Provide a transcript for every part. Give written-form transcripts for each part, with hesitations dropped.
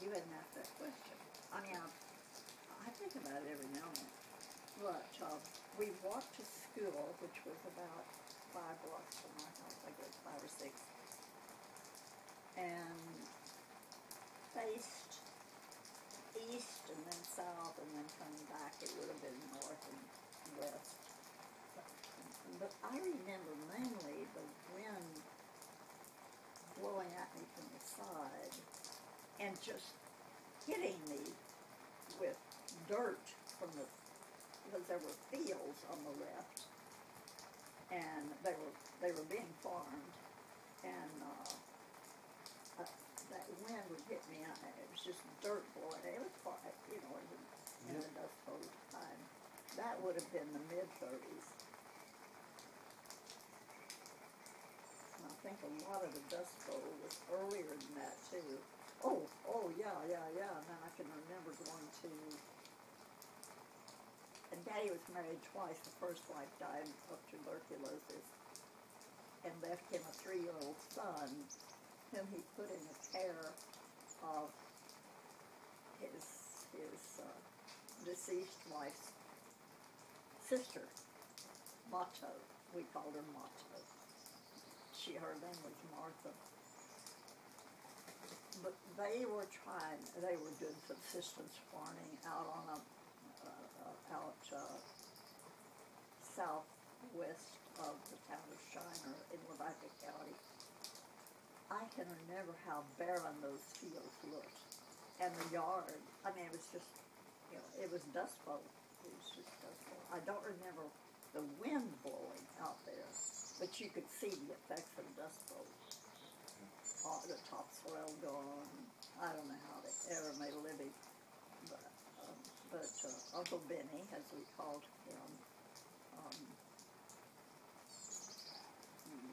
you hadn't asked that question. I mean, I think about it every now and then. But we walked to school, which was about 5 blocks from my house, I guess, 5 or 6, and faced east and then south and then coming back. It would have been north and west. But I remember mainly the wind blowing at me from the side and just hitting me with dirt from the, because there were fields on the left, and they were being farmed, and that wind would hit me, and it was just dirt blowing. It was far, you know, it was in the Dust Bowl time. That would have been the mid-30s. I think a lot of the Dust Bowl was earlier than that, too. Oh, yeah. And then I can remember going to... And Daddy was married twice. The first wife died of tuberculosis and left him a 3-year-old son whom he put in the care of his deceased wife's sister, Mato. We called her Mato. Her name was Martha. But they were doing subsistence farming out on southwest of the town of Shiner in Laverne County. I can remember how barren those fields looked. And the yard, I mean, it was just, you know, it was Dust Bowl. It was just Dust Bowl. I don't remember the wind blowing out there, but you could see the effects of Dust Bowl. The topsoil gone. I don't know how they ever made a living. But Uncle Benny, as we called him,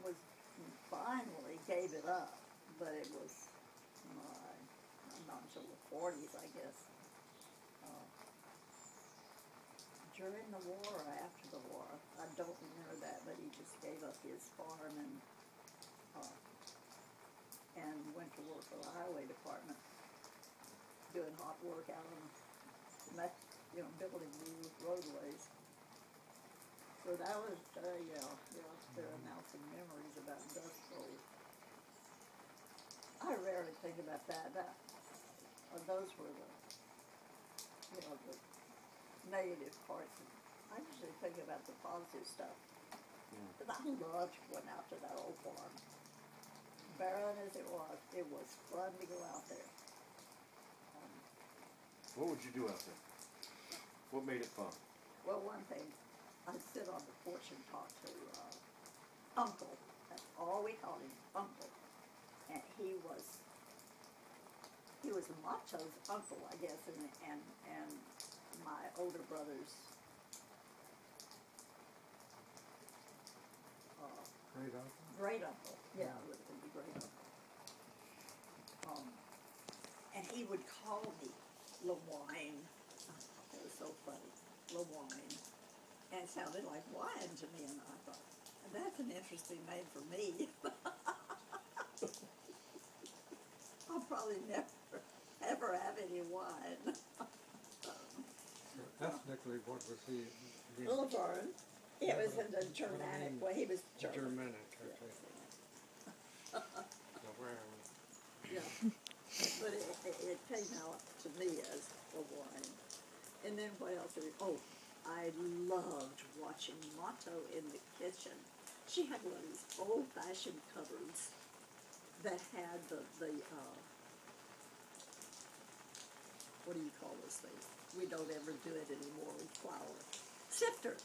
was finally gave it up, but it was not until the 40s, I guess. During the war or after the war, I don't remember that, but he just gave up his farm and went to work for the highway department, doing hot work out on, building new roadways. So that was, there are now some memories about Dust Bowl. I rarely think about that. Those were the negative parts. I usually think about the positive stuff. But I loved going out to that old farm. Barren as it was fun to go out there. What would you do out there? What made it fun? Well, one thing, I'd sit on the porch and talk to Uncle. That's all we called him, Uncle. And he was Mato's uncle, I guess, and my older brother's great uncle. Great uncle, yeah, it would be great uncle. And he would call me Laverne. Oh, it was so funny, Laverne, and it sounded like wine to me. And I thought, that's an interesting name for me. I'll probably never ever have any wine. Ethnically, what was he? Laverne. It was in the Germanic way. He was German. Germanic, okay. Laverne. Yeah. But it came out to me as a wine. And then what else? I loved watching Mato in the kitchen. She had one of these old-fashioned cupboards that had the what do you call those things? We don't ever do it anymore with flour. Sifter.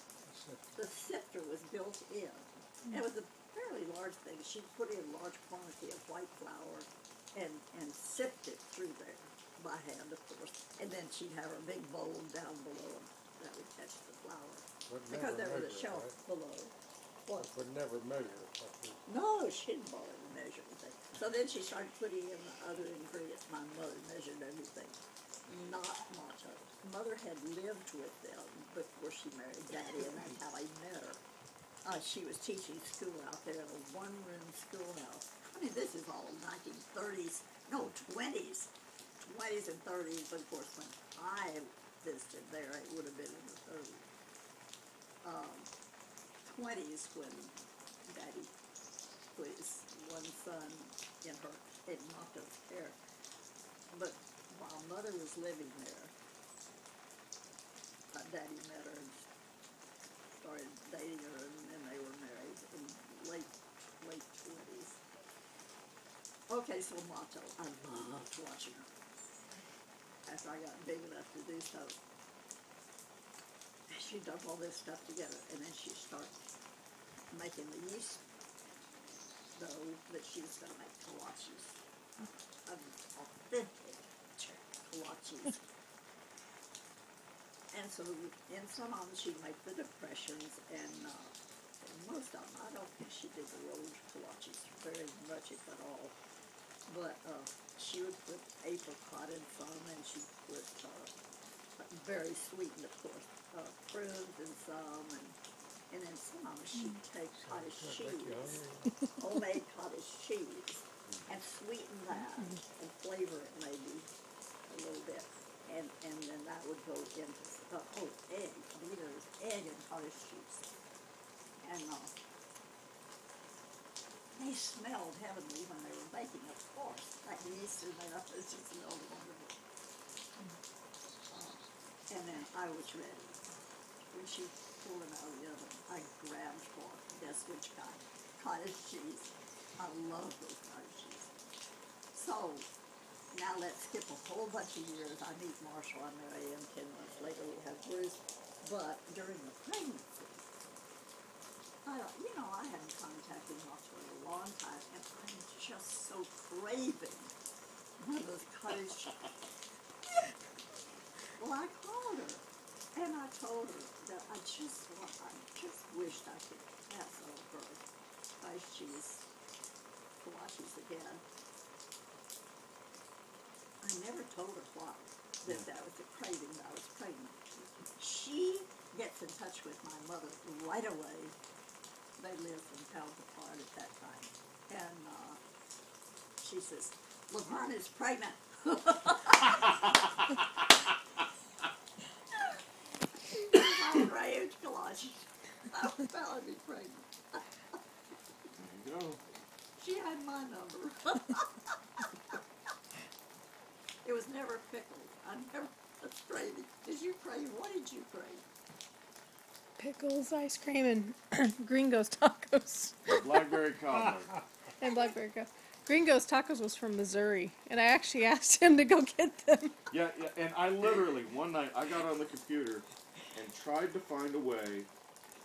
The sifter was built in. It was a fairly large thing. She'd put in a large quantity of white flour and sift it through there by hand, of course. And then she'd have her big bowl down below that would catch the flour. Because there was a shelf below. What? Would never measure. No, she didn't bother to measure anything. So then she started putting in the other ingredients. My mother measured everything. Not Mato. Mother had lived with them before she married Daddy, and that's how I met her. She was teaching school out there in a one-room schoolhouse. I mean, this is all 1930s, no, 20s. 20s and 30s, but of course when I visited there, it would have been in the 30s. 20s when Daddy put his one son in Motto's care. But while Mother was living there, Daddy met her and started dating her, and then they were married in late 20s. Okay, so Motto, I loved watching her. After I got big enough to do so, she dump all this stuff together, and then she started making the yeast dough that she was going to make kolaches. Authentic kolaches. And so in some of them she'd make the depressions, and most of them, I don't think she did the rolled kolaches very much, if at all. But she would put apricot in some, and she'd put very sweetened, of course, prunes in some, and then some of them she'd take cottage cheese, homemade cottage cheese, and sweeten that and flavor it maybe a little bit, and then that would go into egg. I believe there was egg and cottage cheese, and they smelled heavenly when they were baking, of course. That yeast in there, it just smelled wonderful. And then I was ready. When she pulled them out of the oven, I grabbed for, guess which kind? Cottage cheese. I love those cottage cheese. So, now let's skip a whole bunch of years. I meet Marshall, I marry him, 10 months later we have Bruce. But during the pregnancy, I hadn't contacted Marshall in a long time, and I'm just so craving one of those cottage cheese. Well, I called her, and I told her that I just wished I could pass over cottage cheese kolaches again. I never told her why, that was a craving, that I was pregnant. She gets in touch with my mother right away. They lived in towns apart at that time. And she says, Laverne is pregnant. I raved kolaches. I was about to be pregnant. There you go. She had my number. It was never pickled. I never was craving. Did you crave? What did you crave? Pickles, ice cream, and Gringo's tacos. Blackberry cobbler. And blackberry cobbler. Gringo's tacos was from Missouri, and I actually asked him to go get them. Yeah, and I literally, one night, I got on the computer and tried to find a way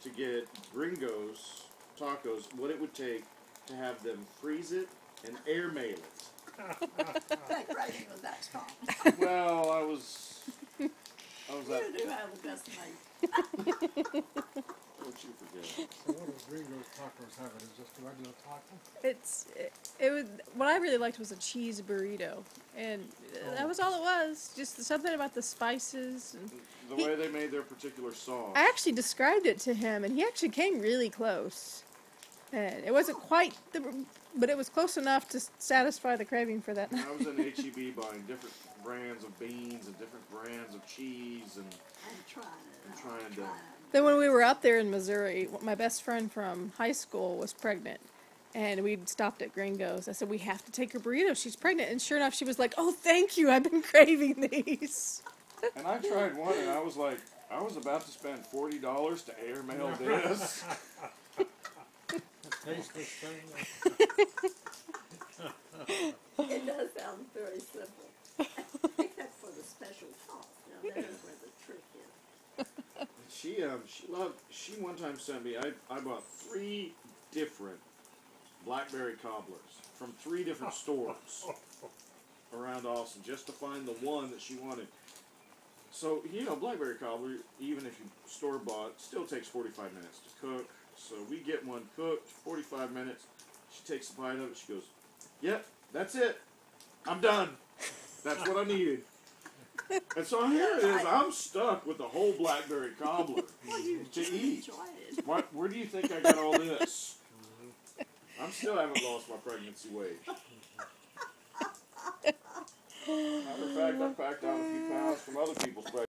to get Gringo's tacos, what it would take to have them freeze it and airmail it. That craving was that strong. Well, I was You that. do have the best mate. Don't you forget. So what does Gringo's tacos have? It is just a regular taco? It was what I really liked was a cheese burrito, and that was all it was. Just something about the spices. And The way they made their particular sauce. I actually described it to him, and he actually came really close. And it wasn't quite but it was close enough to satisfy the craving for that night. I was in HEB buying different brands of beans and different brands of cheese and trying to. Then when we were up there in Missouri, my best friend from high school was pregnant, and we'd stopped at Gringo's. I said, we have to take her burrito. She's pregnant. And sure enough, she was like, oh, thank you. I've been craving these. And I tried one, and I was like, I was about to spend $40 to airmail this. Tasteless thing. It does sound very simple. Except for the special sauce. Now there's where the trick is. She one time sent me, I bought 3 different blackberry cobblers from 3 different stores around Austin just to find the one that she wanted. So, blackberry cobbler, even if you store-bought, still takes 45 minutes to cook. So we get one cooked, 45 minutes. She takes a bite of it. She goes, yep, that's it. I'm done. That's what I needed. And so here it is. I'm stuck with the whole blackberry cobbler to eat. Where do you think I got all this? I haven't lost my pregnancy weight. Matter of fact, I packed out a few pounds from other people's